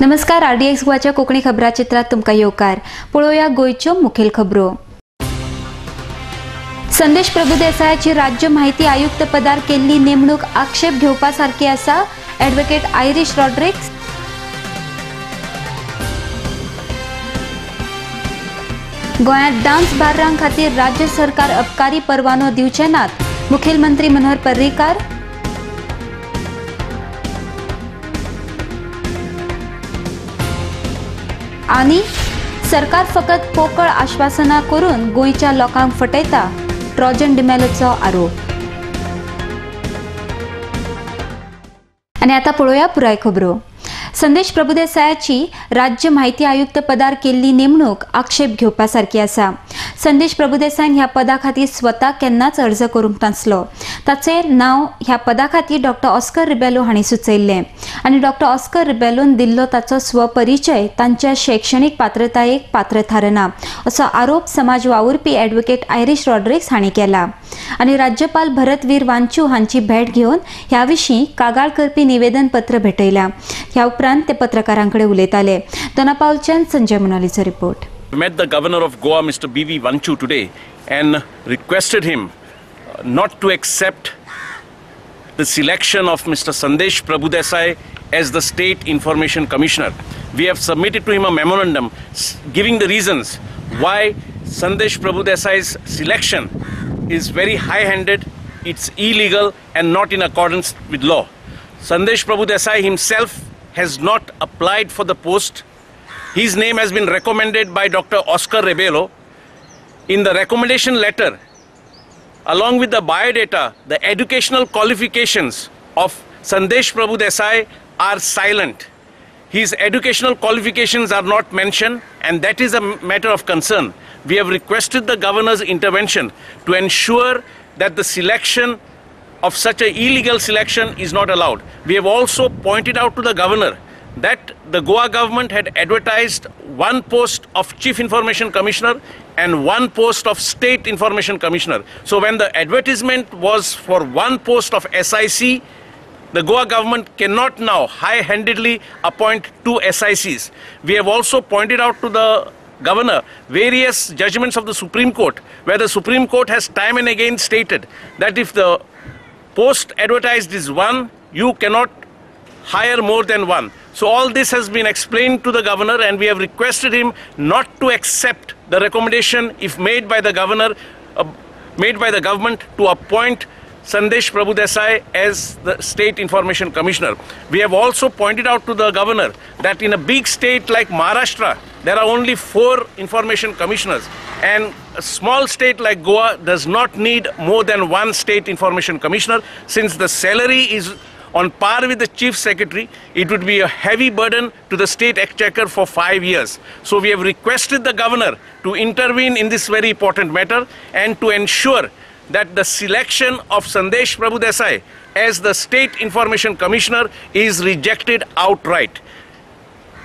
नमस्कार, RDX गोवाच्या कोकणी खबरां चित्रात तुमकां येवकार। पळोवया गोयच्यो मुखेल खबरो। संदेश प्रभुदेसायाची राज्य माहिती आयुक्त पदार केल्ली नेमणूक आक्षेप घेवपा सारखी आसा, ॲडव्होकेट आयरिश रॉड्रिक्स। गोंयांत डान्स बार्रां खातीर राज्य सरकार अबकारी परवानो दिवचे नात, मुखेलमंत्री मनोहर पर्रीकार। आनी सरकार फकत पोकळ आश्वासना करून गोंयच्या लोकांक फटयता, ट्रॉजन डिमेलोचो आरोप। आनी आता पळोवया पुराय खबरो। संदेश प्रभुदेसायाची राज्य माहिती आयुक्त पदार केल्ली नेमणूक आक्षेप घेवपा सारखी आसा। संदेश प्रभुदेसायन ह्या पदा खातीर स्वता केन्नाच अर्ज करूंक नासलो। ताचे नाव ह्या पदा खातीर डॉक्टर ऑस्कर रिबेलो हांणी सुचयिल्लें आनी डॉक्टर ऑस्कर रिबेलोन दिल्लो ताचो स्वपरिचय तांच्या शैक्षणिक पात्रतायेक पात्र थारना, असो आरोप समाज वावुरपी ॲडव्होकेट आयरिश रॉड्रिक्स हांणी केला। आनी राज्यपाल भरतवीर वांचू हांची भेट घेवन ह्या विशीं कागाळ करपी निवेदन पत्र भेटयल्या। ह्या उपरांत ते पत्रकारांकडे उलयताले। दोनापावलच्यान संजय मनोलीचो report. We met the governor of Goa, Mr. B.V. Vanchu, today and requested him not to accept the selection of Mr. Sandesh Prabhudesai as the State Information Commissioner. We have submitted to him a memorandum giving the reasons why Sandesh Prabhudesai's selection is very high-handed, it's illegal and not in accordance with law. Sandesh Prabhudesai himself has not applied for the post. His name has been recommended by Dr. Oscar Rebelo. In the recommendation letter, along with the biodata, the educational qualifications of Sandesh Prabhudesai are silent. His educational qualifications are not mentioned, and that is a matter of concern. We have requested the governor's intervention to ensure that the selection of such an illegal selection is not allowed. We have also pointed out to the governor that the Goa government had advertised one post of Chief Information Commissioner and one post of State Information Commissioner. So when the advertisement was for one post of SIC, the Goa government cannot now high-handedly appoint two SICs. We have also pointed out to the governor various judgments of the Supreme Court, where the Supreme Court has time and again stated that if the post advertised is one, you cannot hire more than one. So all this has been explained to the governor, and we have requested him not to accept the recommendation if made by the governor, made by the government to appoint Sandesh Prabhudesai as the State Information Commissioner. We have also pointed out to the governor that in a big state like Maharashtra, there are only 4 information commissioners, and a small state like Goa does not need more than 1 State Information Commissioner. Since the salary is on par with the Chief Secretary, it would be a heavy burden to the state exchequer for 5 years. So we have requested the governor to intervene in this very important matter and to ensure that the selection of Sandesh Prabhudesai as the State Information Commissioner is rejected outright.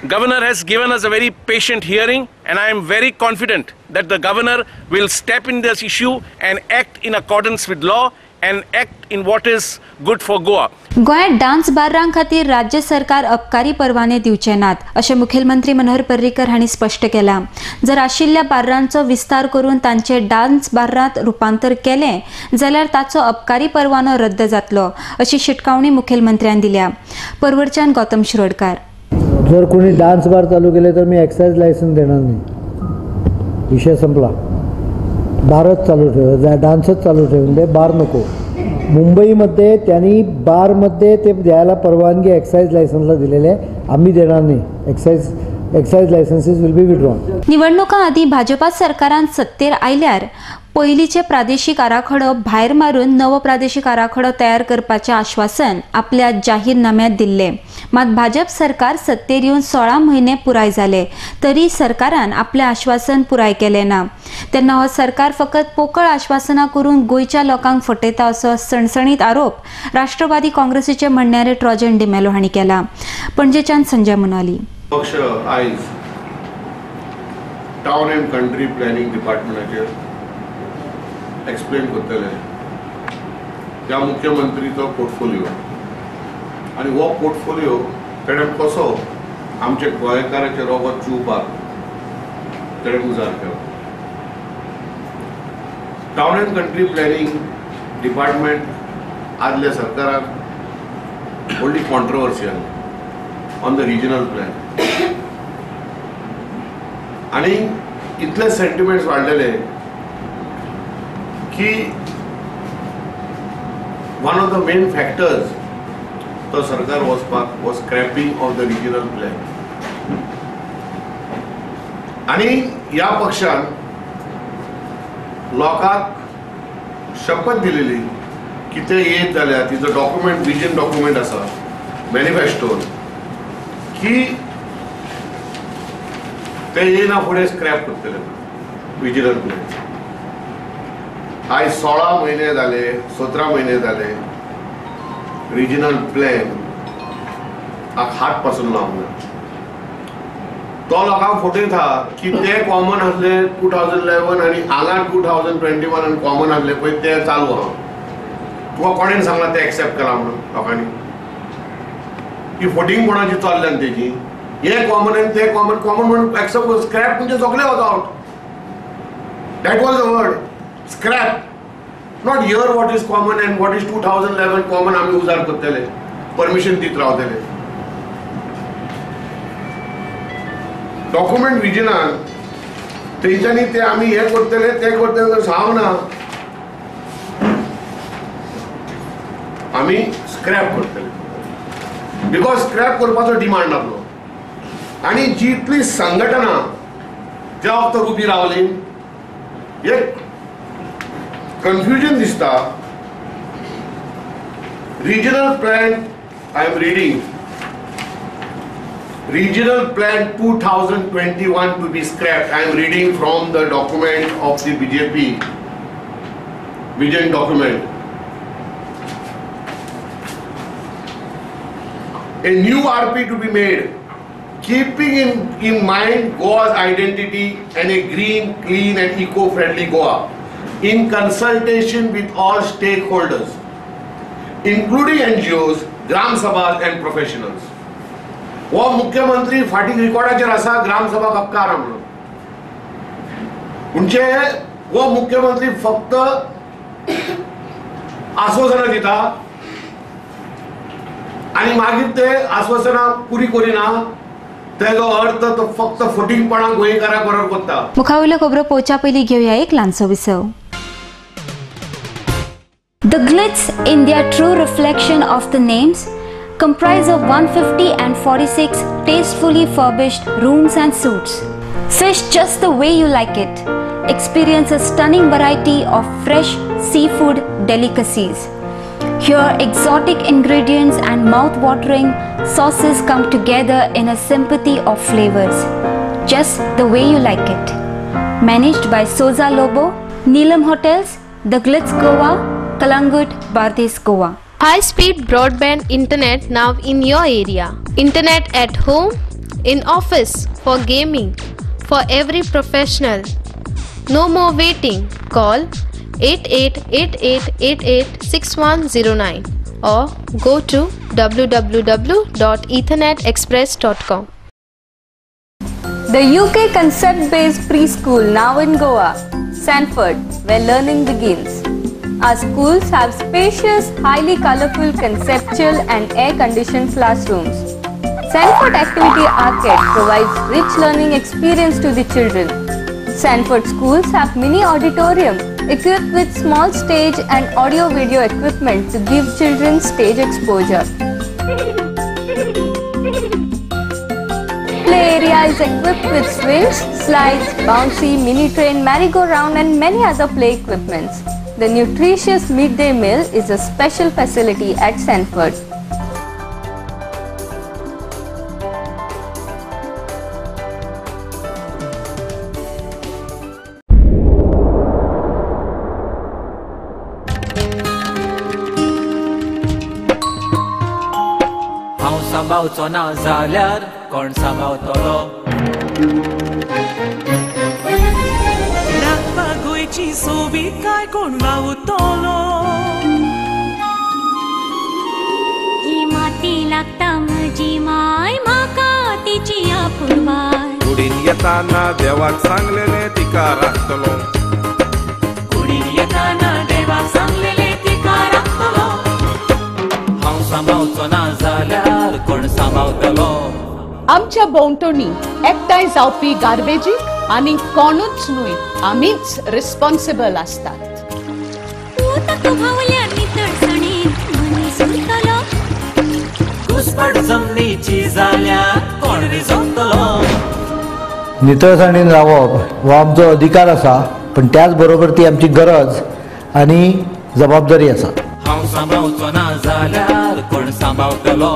Governor has given us a very patient hearing, and I am very confident that the governor will step in this issue and act in accordance with law and act in what is good for Goa. गोंयांत dance बार्रां खातीर राज्य सरकार अबकारी परवाने दिवचे नात, अशें मुखेलमंत्री मनोहर पर्रीकर हांणी स्पश्ट केलां। जर आशिल्ल्या बार्रांचो विस्तार करून तांचे डान्स बार्रांत रुपांतर केलें जाल्यार ताचो अबकारी परवानो रद्द जातलो, अशी शिटकावणी मुखेलमंत्र्यान दिल्या। परवरच्यान गौतम शिरोडकार। जर कोणी डान्स बार चालू केले तर मी एक्साइज लायसन्स देणार नाही, विषय संपला। बारच चालू ठेव, डान्सच चालू ठेवून दे, बार नको। मुंबईमध्ये त्यांनी बारमध्ये ते द्यायला परवानगी एक्साइज लायसन्सला दिलेले आहे, आम्ही देणार नाही। Excise licences will be withdrawn. निवडणुका आदी भाजपा सरकारान सत्तेर आयल्यार पयलींचे प्रादेशीक आराखडो भायर मारून नवो प्रादेशीक आराखडो तयार करपाचें आश्वासन आपल्या जाहीरनाम्यांत दिल्लें। मात भाजप सरकार सत्तेर येवन 16 म्हयने पुराय जाले, तरी सरकारान आपलें आश्वासन पुराय केलें ना। तेन्ना हो सरकार फकत पोकळ आश्वासनां करून गोंयच्या लोकांक फटयता, असो सणसणीत आरोप राष्ट्रवादी काँग्रेसीचे म्हणणारे ट्रॉजन डिमेलो हांणी केला। पणजेच्यान संजय मनोली। पक्ष आयज टाउन एंड कंट्री प्लॅनिंग डिपार्टमेंटाचेर एक्सप्लेन करतले त्या मुख्यमंत्रीचो पोर्टफोलियो, आनी हो पोर्टफोलियो तेणें कसो आमचे गोंयकाराचे रगत चुवपाक ताणें उजार केलो. Town end country planning department आदल्या सरकारान व्हडली controversial on the regional plan आनी इतले सेंटिमेंट्स वाडलेले की one of the main factors तो सरकार वचपाक was scrapping of the regional plan. आनी ह्या पक्षान लोकांक शपथ दिलेली की ते येत जाल्यार तिजो डॉक्युमेंट विजन डॉक्युमेंट आसा मॅनिफेस्टोन की ते येना फुडें स्क्रॅप करतले विजिलन्स प्लॅन. आयज 16 म्हयने जाले 17 म्हयने जाले रिजनल प्लॅन हात पासून लावना. तो लोकांक फटयता की ते कॉमन आसले 2011 आनी हांगा 2021 कॉमन आसले पळय ते चालू आहा. तुका कोणें सांगला ते एक्सेप्ट केला म्हणून लोकांनी की फटींग कोणाची चल्ल्यान तेजी हे कॉमन आनी ते कॉमन कॉमन म्हणून एक्सेप्ट स्क्रॅप म्हणजे सगळे वता out. That was the word scrap. Not here what is common end what is 2011 common आम्ही उजार करतले परमिशन दीत रावतले. डॉक्युमेंट विजनान तेंच्यांनी ते आम्ही हे करतले ते करतले सांगना आम्ही स्क्रॅप करतले बिकॉज स्क्रॅप करपाचो डिमांड आसलो. आनी जितली संघटना ज्या वखदार उबी रावली एक कन्फ्युजन दिसता. Regional plan I am reading regional plan 2021 to be scrapped. I am reading from the document of the BJP vision document. A new RP to be made keeping in mind Goa's identity and a green, clean and eco-friendly Goa in consultation with all stakeholders including NGOs, Gram Sabhas and professionals. वो मुख्यमंत्री फाटी रिकॉर्डाचेर आसा ग्राम सभा कपकारा म्हणून म्हणजे वो मुख्यमंत्री फक्त आश्वासना दिता आणि मागीर ते आश्वासना पुरी करिना. तेजो अर्थ तो फक्त फटींगपणा गोंयकारांक बरोबर करता. मुखावयल्यो खबरो पळोवच्या पयलीं घेवया एक ल्हानसो विसव. The Glitz, India true reflection of the names, comprise of 150 and 46 tastefully furbished rooms and suites. Fish just the way you like it. Experience a stunning variety of fresh seafood delicacies. Here, exotic ingredients and mouth-watering sauces come together in a symphony of flavors. Just the way you like it. Managed by Soza Lobo, Neelam Hotels, The Glitz Goa, Kalangut, Bardez Goa. High-speed broadband internet now in your area. Internet at home, in office, for gaming, for every professional. No more waiting. Call 8888886109 or go to www.ethernetexpress.com. The UK concept-based preschool now in Goa, Sanford, where learning begins. Our schools have spacious, highly colorful, conceptual and air-conditioned classrooms. Sanford Activity Arcade provides rich learning experience to the children. Sanford schools have mini auditorium equipped with small stage and audio-video equipment to give children stage exposure. Play area is equipped with swings, slides, bouncy, mini train, merry-go-round and many other play equipments. The nutritious midday meal is a special facility at Sanford. हांव सांबाळचो ना जाल्यार कोण सांबाळतलो. गोयची सोबी काय कोण गावतलो. ही माती लागता म्हजी माय म्हाका तिची येताना देवाक सांगलेले तिका राखतलो. कुडीन येताना देवाक सांगलेले तिका राखतलो. हांव सांबाळचो ना जाल्यार कोण सांबाळटलो. आमच्या भोंवतणी एकठांय जावपी गार्बेजीक आनी कोणूच न्हय आमीच रिस्पॉन्सिबल आसतात. घुसपट जमनीची जाल्यार कोण रिजवतलो. नितळसाणीन रावप हो आमचो अधिकार आसा, पण त्याच बरोबर ती आमची गरज आनी जबाबदारी आसा. हांव सांबाळचो ना जाल्यार कोण सांबाळटलो.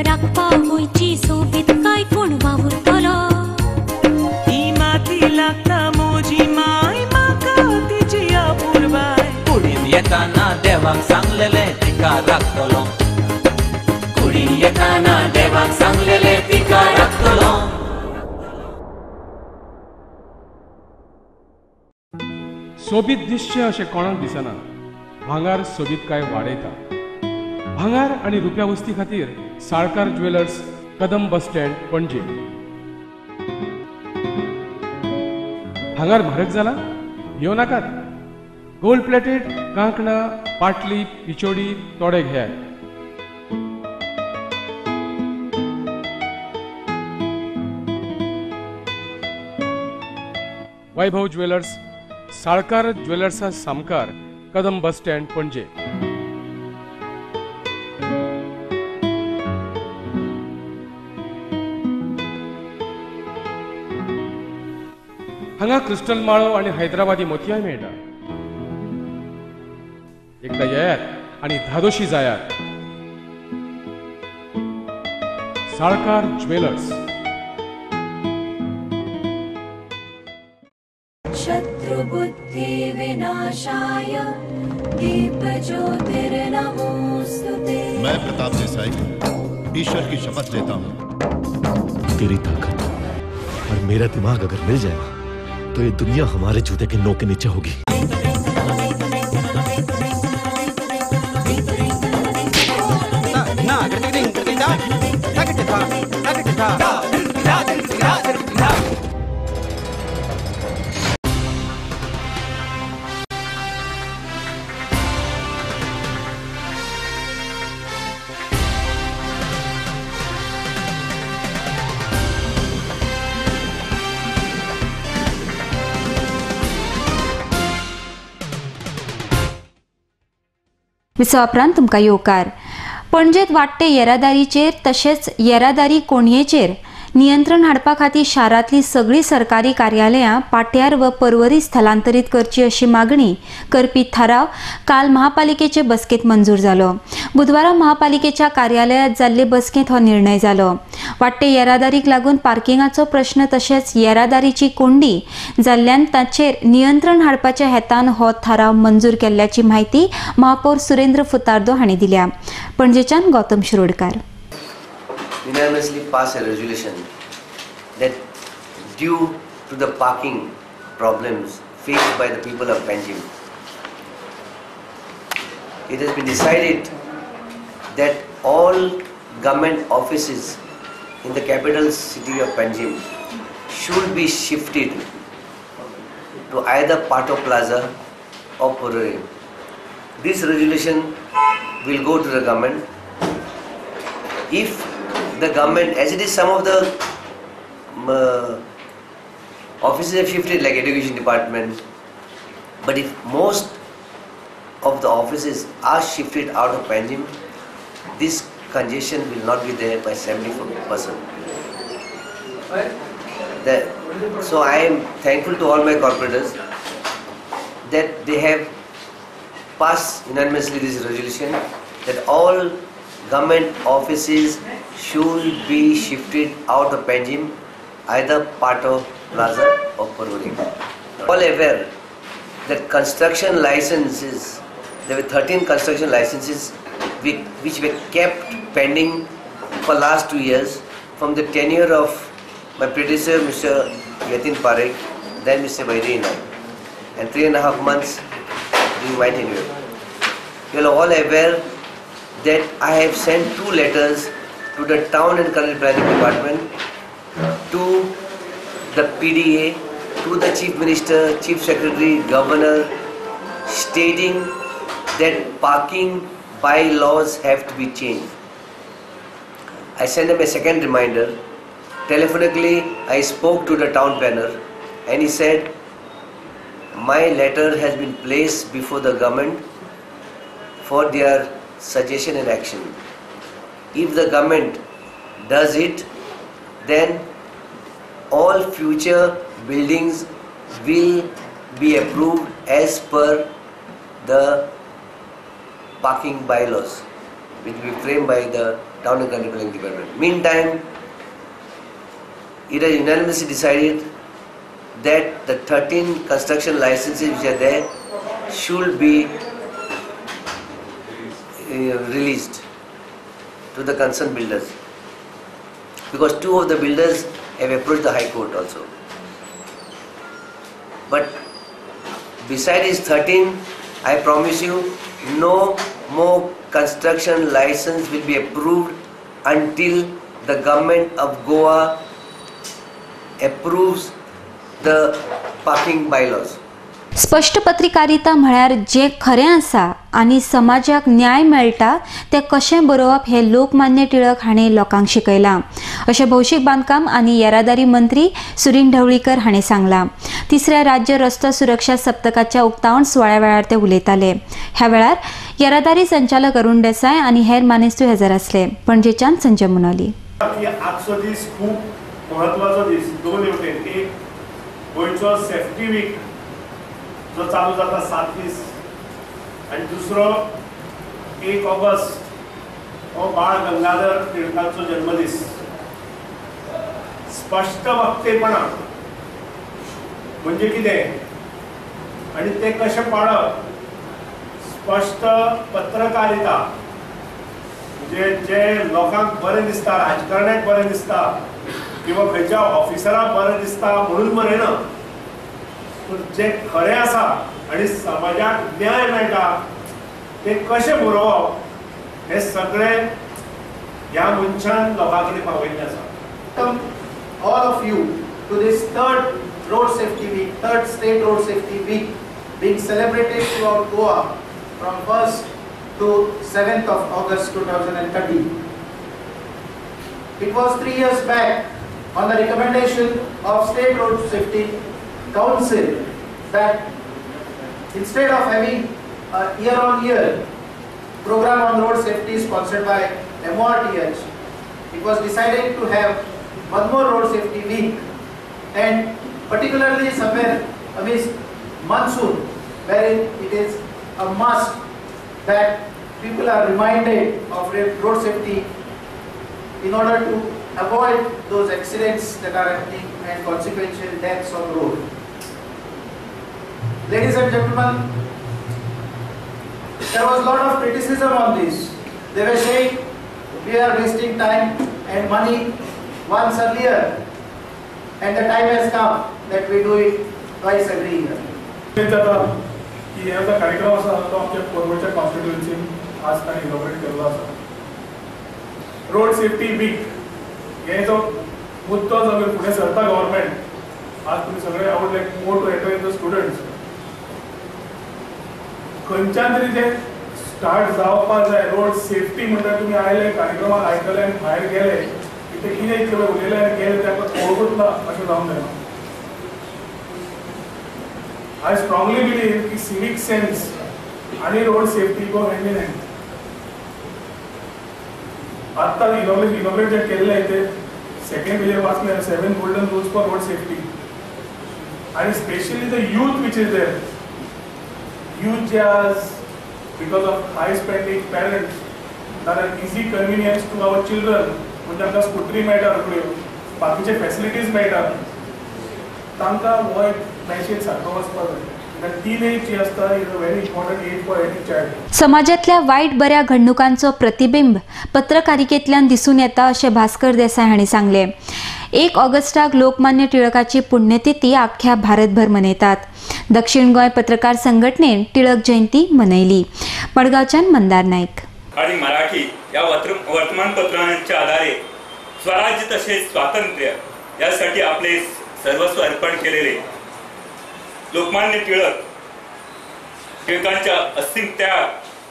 राखपा गोंयची सोबीत काय कोण वावुरतलो. ही माती लागता मोजी माय म्हाका तिची अपूर्वाय. कुडीन येताना देवाक सांगलेले तिका राखतलो. कुडीन येताना देवाक सांगलेले तिका राखतलो. सोबीत दिसचें अशें कोणाक दिसना. भांगार सोबीतकाय वाडयता. भांगार आनी रुप्या वस्ती खातीर Salkar jewellers, Kadam bus stand, पणजे. भांगार म्हारग जाला? येवं नाकात. गोल्ड प्लेटेड कांकणां, पाटली, पिचोडी तोडे घेयात. वैभव ज्वेलर्स, साळकार ज्वेलर्सा सामकार, कदम बस स्टँड, पणजे. हांगा क्रिस्टल माळो आनी हैदराबादी मोतयाय मेळटा. एकदा येयात आनी धादोशी जायात. साळकार ज्वेलर्स. शत्रुबुद्धि विनाशाय दीप ज्योतिर्नमोस्तुते. मैं प्रताप देसाई ईश्वर की शपथ लेता हूँ, तेरी ताकत और मेरा दिमाग अगर मिल जाए तो ये दुनिया हमारे जूते के नोक के नीचे होगी. विसवा उपरांत तुमकां येवकार. पणजेत वाडटे येरादारीचेर तशेंच येरादारी कोणयेचेर नियंत्रण हाडपा खातीर शारांतली सगळीं सरकारी कार्यालयां पाट्यार व पर्वरी स्थलांतरीत करची अशी मागणी करपी थाराव काल महापालिकेचे बसकेंत मंजूर जालो. बुधवारा महापालिकेच्या कार्यालयात जाल्ले बसकेंत हो निर्णय जालो. वाडटे येरादारीक लागून पार्किंगाचो प्रश्न तशेंच येरादारीची कोंडी जाल्ल्यान ताचेर नियंत्रण हाडपाच्या हेतान हो थाराव मंजूर केल्ल्याची म्हायती महापौर सुरेंद्र फुतार्दो हांणी दिल्या. पणजेच्यान Gautam Shirodkar. Unanimously pass a resolution that due to the parking problems faced by the people of Panjim, it has been decided that all government offices in the capital city of Panjim should be shifted to either Pato Plaza or Porore. This resolution will go to the government. If the government, as it is, some of the offices have shifted, like education department, but if most of the offices are shifted out of Panjim, this congestion will not be there by 74%. So I am thankful to all my corporators that they have passed unanimously this resolution that all government offices should be shifted out of Panjim, either Pato Plaza or Porvorim. All aware that construction licenses, there were 13 construction licenses which were kept pending for last 2 years from the tenure of my predecessor Mr. Yatin Parekh, then Mr. Vaidhi Naik, and 3.5 months during my tenure. You are all aware that I have sent 2 letters to the Town and Country Planning Department to the PDA, to the Chief Minister, Chief Secretary, Governor, stating that parking bylaws have to be changed. I sent him a second reminder. Telephonically, I spoke to the town planner and he said, my letter has been placed before the government for their suggestion and action. If the government does it, then all future buildings will be approved as per the parking bylaws, which will be framed by the Town and Country Planning Department. Meantime, it has unanimously decided that the 13 construction licenses which are there should be released to the concerned builders, because 2 of the builders have approached the High Court also. But besides these 13, I promise you, no more construction license will be approved until the government of Goa approves the parking bylaws. स्पष्ट पत्रकारिता म्हळ्यार जे खरें आसा आनी समाजाक न्याय मेळटा ते कशें बरोवप हे लोकमान्य टिळक हाणें लोकांक शिकयलां अशें भौशीक बांदकाम आनी येरादारी मंत्री सुनील ढवळीकर हाणें सांगलां. तिसऱ्या राज्य रस्तो सुरक्षा सप्तकाच्या उक्तावण सुवाळ्या वेळार ते उलयताले. ह्या वेळार येरादारी संचालक अरुण देसाय आनी हेर मानेस्त हजर आसले. पणजेच्यान संजय मुनोली. आजचो दीस खूब महत्वाचो दीस. दोन हेवटेन एक गोंयचो सेफ्टी वीक जो चालू जाता 7 दीस आणि दुसरो 1 ऑगस्ट हो बाळ गंगाधर टिळकाचो जन्मदीस. स्पष्ट वक्तेपणा म्हणजे कितें आणि ते कशें पाळप, स्पष्ट पत्रकारिता म्हणजे जे लोकांक बरें दिसता, राजकारण्याक बरें दिसता किंवा खंयच्या ऑफिसराक बरें दिसता म्हणून बरयना, पूण जे खरें आसा आनी समाजाक न्याय मेळटा ते कशें बरोवप हे सगळें ह्या मनशान लोकां कडेन पावयल्लें आसा. All of you to this third road safety week, third state road safety week being celebrated throughout Goa from 1st to 7th of August 2013. It was 3 years back on the recommendation of State Road Safety Council that instead of having a year-on-year program on road safety sponsored by MORTH, it was decided to have one more road safety week, and particularly somewhere amidst monsoon, wherein it is a must that people are reminded of road safety in order to avoid those accidents that are happening and consequential deaths on the road. Ladies and gentlemen, there was a lot of criticism on this. They were saying we are wasting time and money once earlier, and the time has come that we do it twice every year. की ह्या जो कार्यक्रम आसा तो आमच्या कोरवडच्या कॉन्स्टिट्युएन्सीन आज ताणें inaugurate केल्लो आसा. रोड सेफ्टी वीक हे जो मुद्दो जो फुडें सरता गव्हर्मेंट, आज तुमी सगळे I would like more to advise the students, खंयच्यान तरी ते स्टार्ट जावपाक जाय. रोड सेफ्टी म्हणटा तुमी आयले कार्यक्रमाक आयकले आनी भायर गेले की ते कितें इतले उलयले आनी गेले ताका कळकूच ना अशें जावंक जायना. I strongly believe कि civic sense आणि road safety go hand in hand. आता इनॉग्रेट जे केल्ले ते सेकंड विले वाचले 7 golden rules for road safety, and especially the youth which is there. Youth just because of high spending parents, that are easy convenience to our children, म्हणजे आमकां स्कूटरी मेळटा रोखड्यो, बाकीचे facilities मेळटा, तांकां हो एक मॅसेज सारको वचपाक जाय. टीनेज जी आसता is a very important age for any child. समाजातल्या वायट बऱ्या घडणुकांचो प्रतिबिंब पत्रकारितेंतल्यान दिसून येता अशें भास्कर देसाय हांणी सांगलें. 1 ऑगस्टाक लोकमान्य टिळकाची पुण्यतिथी आख्ख्या भारतभर मनयतात. दक्षिण गोंय पत्रकार संघटनेन टिळक जयंती मनयली. मडगांवच्यान मंदार नायक. आणि मराठी या वर्तमानपत्रांच्या आधारे स्वराज्य तसेच स्वातंत्र्य यासाठी आपले सर्वस्व अर्पण केलेले लोकमान्य टिळकांच्या असीम त्याग,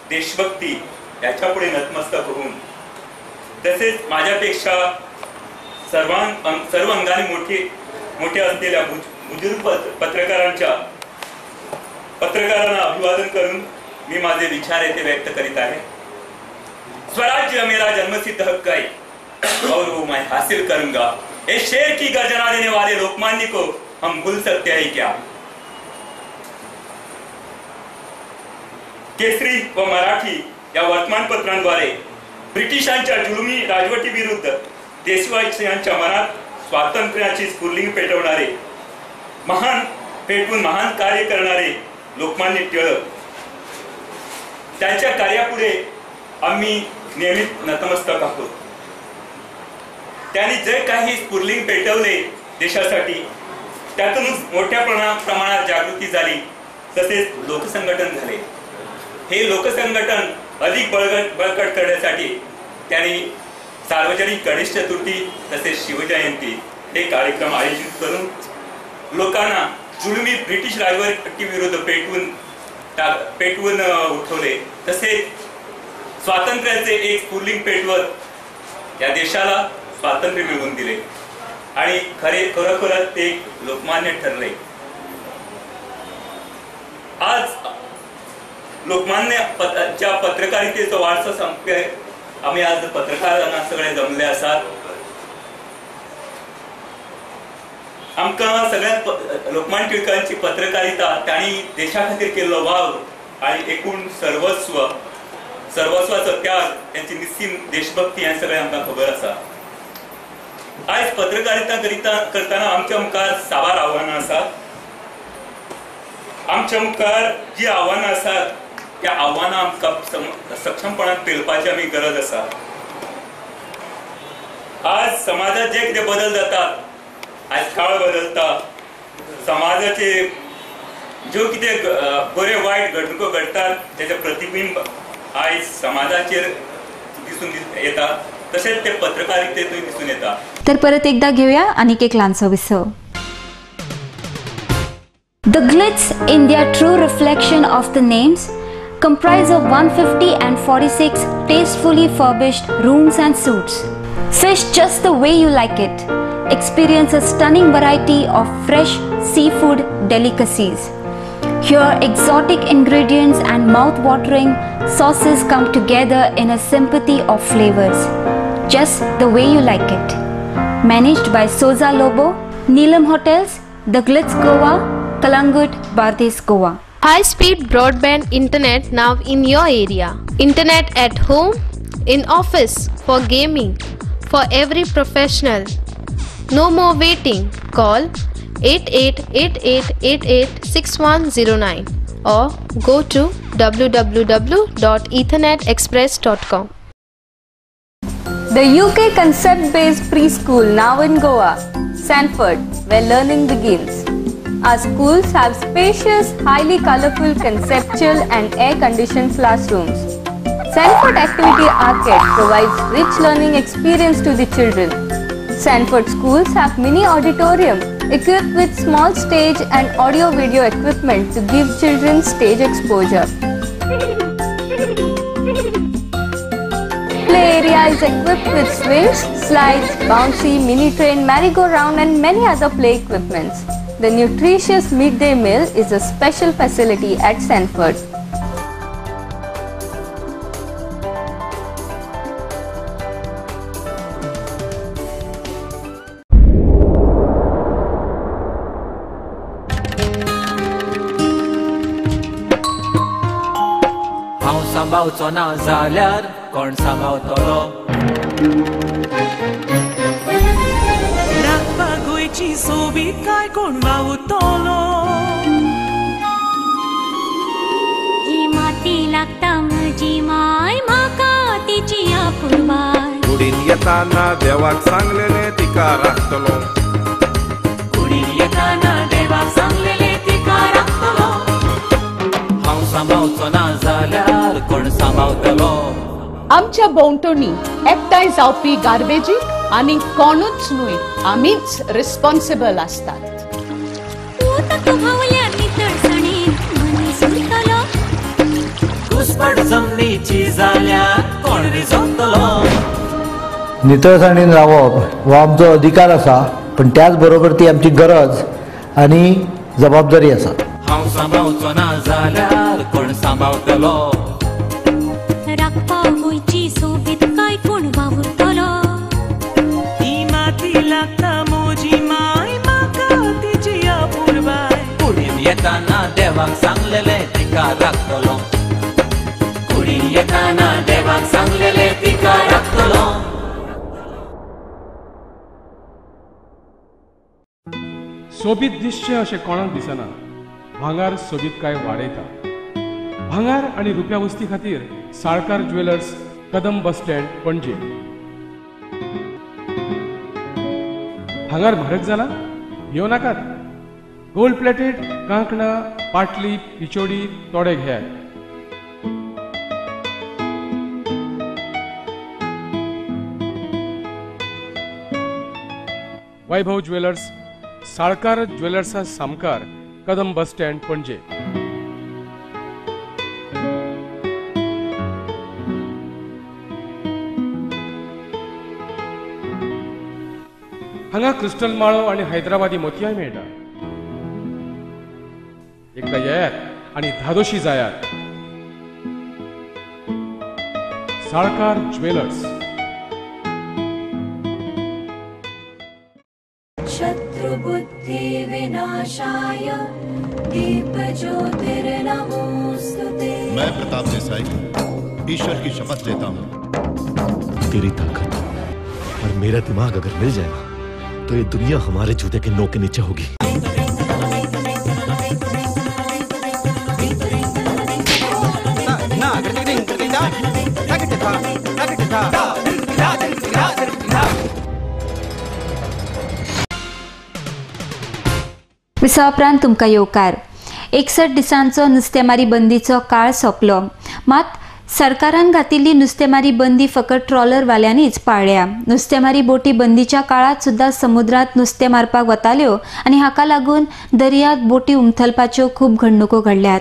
देशभक्ती याच्यापुढे नतमस्तक होऊन, तसेच माझ्यापेक्षा सर्व अंगाने मोठे असलेल्या बुजुर्ग पत्रकारांना अभिवादन करून मी माझे विचार येथे व्यक्त करीत आहे. स्वराज्य मेरा जन्मसिद्ध हक है और वो मैं हासिल करूंगा. ये शेर की गर्जना देने वाले लोकमान्य को हम भूल सकते हैं क्या? केसरी व मराठी या वर्तमानपत्रांद्वारे ब्रिटिशांच्या जुलमी राजवटी विरुद्ध देशवासियांच्या मनात स्वातंत्र्याची स्फुर्लिंग पेटवून महान कार्य करणारे लोकमान्य टिळक, त्यांच्या कार्यापुढे आम्ही नेहमी नतमस्तक आहोत. त्यांनी जे काही स्फुर्लिंग पेटवले देशासाठी, त्यातूनच मोठ्या प्रमाणात जागृती झाली, तसेच लोकसंघटन झाले. हे लोकसंघटन अधिक बळकट करण्यासाठी त्यांनी सार्वजनिक गणेश चतुर्थी तसेच शिवजयंती हे कार्यक्रम आयोजित करून लोकांना जुलमी ब्रिटिश राजवटी विरुद्ध पेटवून उठवले. तसेच स्वातंत्र्याचे एक स्फुर्लिंग पेटवत या देशाला स्वातंत्र्य मिळवून दिले आणि खरोखरच ते लोकमान्य ठरले. आज लोकमान्यच्या पत्रकारितेचा वारसा संपले. आम्ही आज पत्रकारांना सगळे जमले असतात. आमका सगळ्यात लोकमान्य टिळकांची पत्रकारिता, त्यांनी देशा खातीर केल्लो वाव आणि एकूण सर्वस्वाचो त्याग, त्यांची निस्सीम देशभक्ती हे सगळें आमकां खबर आसा. आज पत्रकारिता करताना आमच्या मुखार साबार आव्हानां आसात. आमच्या मुखार जी आव्हानां आसात त्या आव्हानां आमकां सक्षमपणान पेलपाची आमी गरज आसा. आज समाजात जे कितें बदल जातात, आज काळ बदलता, समाजाचे ज्यो कितें बरे वायट घडणुको घडतात त्याचे प्रतिबिंब आज समाजाचेर दिसून येता, तसेच ते पत्रकारितेतूय दिसून येता. तर परत एकदा घेऊया अनेक एक लहानसा विसव. The glitz in their true reflection of the names comprise of 150 and 46 tastefully furbished rooms and suites. Fish just the way you like it. Experience a stunning variety of fresh seafood delicacies. Here, exotic ingredients and mouth-watering sauces come together in a symphony of flavors, just the way you like it. Managed by Soza Lobo, Neelam Hotels, The Glitz Goa, Kalangut, Bardez Goa. High-speed broadband internet now in your area. Internet at home, in office, for gaming, for every professional. No more waiting. Call 8888886109 or go to www.ethernetexpress.com. The UK concept-based preschool now in Goa, Sanford, where learning begins. Our schools have spacious, highly colorful, conceptual and air-conditioned classrooms. Sanford Activity Arcade provides rich learning experience to the children. Sanford schools have mini auditorium equipped with small stage and audio-video equipment to give children stage exposure. Play area is equipped with swings, slides, bouncy, mini train, merry-go-round and many other play equipments. The nutritious midday meal is a special facility at Sanford. हांव सांबाळचो ना जाल्यार कोण सांबाळतलो? राखपाक गोंयची सोबीत काय कोण वावुरतलो? ही माती लागता म्हजी माय, म्हाका तिची आपुरबाय. कुडीन येताना देवाक सांगलेले तिका राखतलो. कुडीन येताना देवाक सांगलेले तिका राखतलो. हांव सांबाळचो ना जाल्यार कोण सांबाळतलो? आमच्या भोंवतणी एकठांय जावपी गार्बेजीक आणि कोणूच न्हय आमीच रिस्पॉन्सिबल असतात. घुसपट जमनीची जाल्यार कोण रिजवतलो. नितळसाणीन रावप हो आमचो अधिकार आसा, पण त्याच बरोबर ती आमची गरज आणि जबाबदारी आसा. हांव सांबाळचो ना जाल्यार कोण सांबाळतलो. राखपा गोंयची सोबीत काय कोण वावुरतलो. ही माती लागता मोजी माय म्हाका तिची अपूर्वाय. कुडीन येताना देवाक सांगलेले तिका राखतलो. कुडीन येताना देवाक सांगलेले तिका राखतलो. सोबीत दिसचें अशें कोणाक दिसना. भांगार सोबीत काय वाडयता. भांगार आनी रुप्या वस्ती खातीर Salkar jewellers, Kadam bus stand, पणजे. भांगार म्हारग जाला? येवं नाकात. गोल्ड प्लेटेड कांकणां, पाटली, पिचोडी तोडे घेयात. वैभव ज्वेलर्स, साळकार ज्वेलर्सा सामकार, कदम बस स्टँड, पणजे. हांगा क्रिस्टल माळो आणि हैदराबादी मोतयाय मेळटा. एकदा येयात आणि धादोशी जायात. साळकार ज्वेलर्स. शत्रुबुद्धि विनाशाय दीप ज्योतिर्नमोस्तुते. मैं प्रताप देसाई ईश्वर की शपथ लेता हूँ, तेरी ताकत और मेरा दिमाग अगर मिल जाए ना, तो ये दुनिया हमारे जूते के नोक के नीचे होगी. विसा उपरांत तुमकां येवकार. 61 दिसांचो नुस्तेमारी बंदीचो काळ सोंपलो, मात सरकारान घातिल्ली नुस्तेमारी बंदी फकत ट्रॉलरवाल्यांनीच पाळ्ळ्या. नुस्तेमारी बोटी बंदीच्या काळात सुद्धा समुद्रात नुस्तें मारपाक वताल्यो आणि हाका लागून दर्यांत बोटी उमथलपाच्यो खूब घडणुको घडल्यात.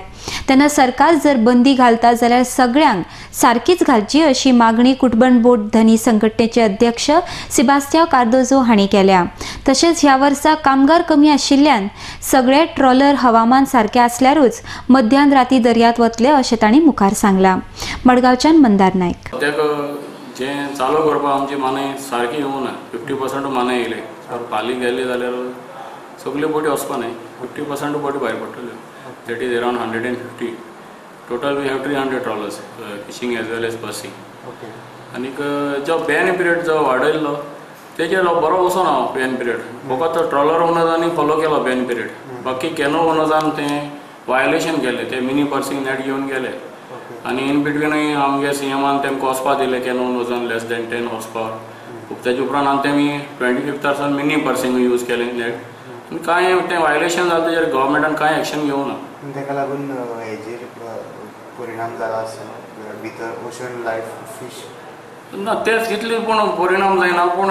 तेन्ना सरकार जर बंदी घालता जाल्यार सगळ्यांक सारकीच घालची अशी मागणी कुटबंद बोट धनी संघटनेचे अध्यक्ष सेबास्टियान कार्दोजो हांणी केल्या. तशेंच ह्या वर्सा कामगार कमी आशिल्ल्यान सगळे ट्रॉलर हवामान सारकें आसल्यारूच मध्यान राती दर्यांत वतले अशें तांणी मुखार सांगलां. मडगांवच्यान मंदार नायक. जे चालू करपाक आमची मानाय सारकी येवंक ना. 50% मानाय येयले. फाली गेले जाल्यार सगल्यो बोटी वचपा न्हय. 50% बोटी भायर पडटल्यो. That is around 150. Total we have 300 trawlers fishing as well as bussing. आनीक जो बॅन पिरियड जो वाडयल्लो तेजेर बरो वचून हांव बॅन पिरियड. फकत ट्रॉलर ओनर्सांनी फॉलो केलो बॅन पिरियड. बाकी कॅनो ओनर्सान तें वायलेशन केलें. ते मिनी पर्सिंग नेट घेवन गेले आनी इन बिटवीनूय आमगे सीएमान तेमकां वचपा दिलें कॅनो ओनर्सान लेस दॅन 10 हॉर्स पावर. तेजे उपरांत आनी तेमी 25th मिनी पर्सिंग यूज केलें नेट. आनी कांय तें वायलेशन जालें तेजेर गव्हर्मेंटान कांय एक्शन घेवंक ना. ताका लागून हेजेर परिणाम जाला आसतना भितर ओशन लायफ फीश ना तेच तितली पूण परिणाम जायना. पूण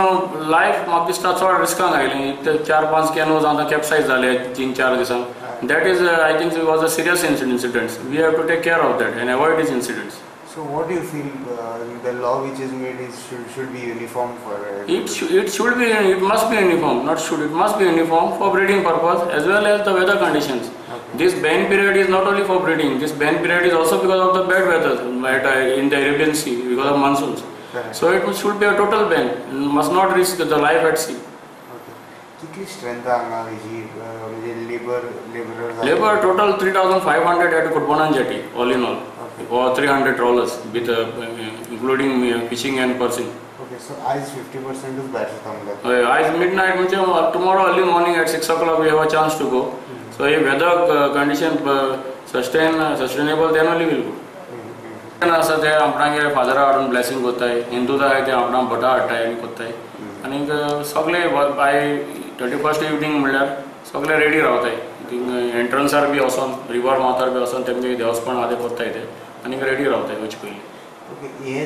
लायफ म्हाका दिसता चड रिस्कान आयलें. 4-5 कॅनोज आतां कॅप्सायज जाले 3-4 दिसांक. That is, I think, it was a serious incident. We have to take care of that and avoid these incidents. So, what do you feel the law which is made should be uniform for? It should be. It must be uniform. Not should. It must be uniform for breeding purpose as well as the weather conditions. Okay. This ban period is not only for breeding. This ban period is also because of the bad weather in the Arabian Sea because of monsoons. Correct. So it should be a total ban. Must not risk the life at sea. कितली strength हांगा हेजी म्हणजे labour total 3,500 at Kutbanan jetty all in all. Or 300 trawlers with including fishing and pursing. Okay, so आज 50% is better than आज midnight म्हणजे tomorrow early morning at 6 o'clock we have a chance to go. So if weather condition sustainable then only we'll go. असं ते आपणागे फादरा हाडून blessing कोत्ताय. हिंदू जाय ते आपणा भटा हाडटाय आनी कोत्ताय. आनी सगळे बाय 31st इवनिंग म्हणल्यार सगळे रेडी रावताय. एंट्रन्सार बी वचोन रिवर माउथार बी वचोन तेमगे देवस्थान आदें कोत्ताय ते आनी रेडी रावताय वच पयलीं.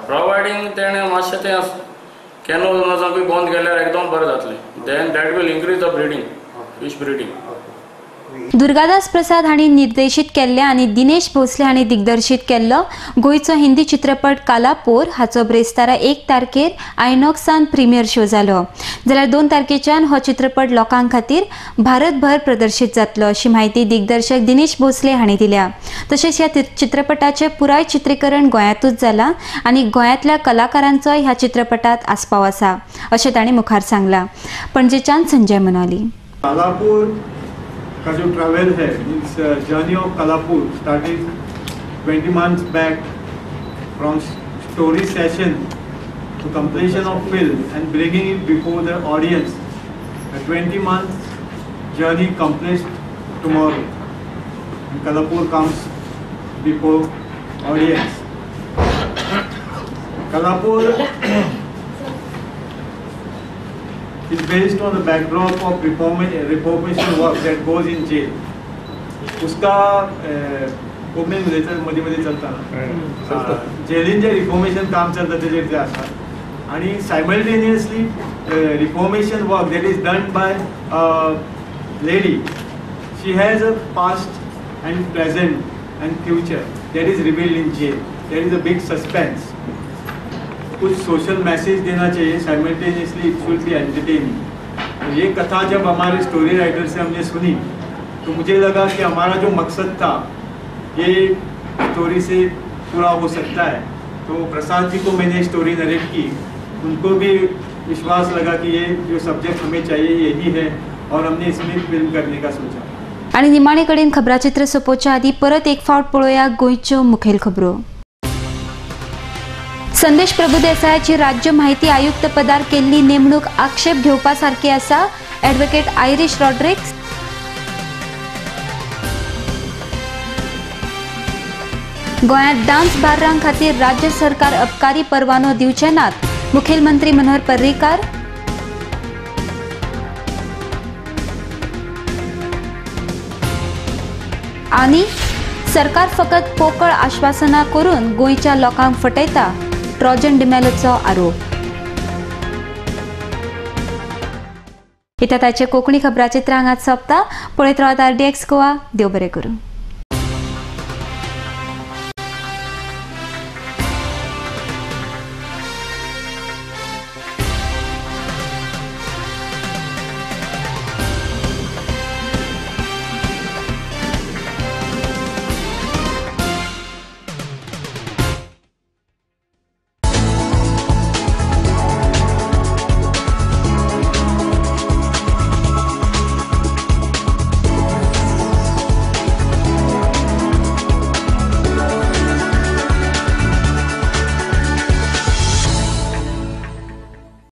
प्रोवायडींग तेणें मातशें तें कॅनल वचोनूय बंद केल्यार एकदम बरें जातलें. Then that will increase the breeding, fish breeding. Durgadas Prasad हांणी निर्देशीत केल्ले आनी दिनेश भोसले हांणी दिग्दर्शीत केल्लो गोंयचो हिंदी चित्रपट कालापोर हाचो ब्रेस्तारा 1 तारखेर आयनॉक्सान प्रिमियर शो जालो. जाल्यार 2 तारखेच्यान हो चित्रपट लोकां खातीर भारतभर प्रदर्शीत जातलो अशी माहिती दिग्दर्शक दिनेश भोसले हांणी दिल्या. तशेंच ह्या चित्रपटाचें पुराय चित्रीकरण गोंयांतूच जालां आनी गोंयांतल्या कलाकारांचोय ह्या चित्रपटात आस्पाव आसा अशें तांणी मुखार सांगलां. पणजेच्यान संजय मनोली. कालापुर का जो ट्रैवल है, means journey of Kalapur started 20 months back from story session to completion of film and bringing it before the audience. 20 months journey complete tomorrow. Kalapur comes before audience. Kalapur is based on the backdrop of reformation work that goes in jail. उसका opening मध्ये मध्ये चलता ना, जेलीन जे reformation काम चलता तेजेर ते आसा आणि simultaneously reformation work that is done by a lady. She has a past and present and future that is revealed in jail. There is a big suspense. कुछ सोशल मैसेज देना चाहिए, simultaneously it should be entertaining. ये कथा जब हमारे story writer से हमने सुनी तो मुझे लगा कि हमारा जो मकसद था ये स्टोरी से पूरा हो सकता है. तो प्रसाद जी को मैंने स्टोरी नरेट की, उनको भी विश्वास लगा कि ये जो सब्जेक्ट हमें चाहिए यही है और हमने इसमें फिल्म करने का सोचा. आणि निमाणे कडेन खबराचित्र सोंपोवच्या आदी परत एक फावट पळोवया गोंयच्यो मुखेल खबरो. संदेश प्रभुदेसायाची राज्य माहिती आयुक्त पदार केल्ली नेमणूक आक्षेप घेवपा सारखी आसा. ॲडव्होकेट आयरिश रॉड्रिक्स. गोंयांत डान्स बार्रां खातीर राज्य सरकार अबकारी परवानो दिवचे नात. मुखेलमंत्री मनोहर पर्रीकार. आनी सरकार फकत पोकळ आश्वासनां करून गोंयच्या लोकांक फटयता. ट्रॉजन डिमेलोचो आरोप. इता ताचे कोंकणी खबराचित्र हांगाच सोंपता. पळयत रावात RDX गोवा. देव बरें करूं.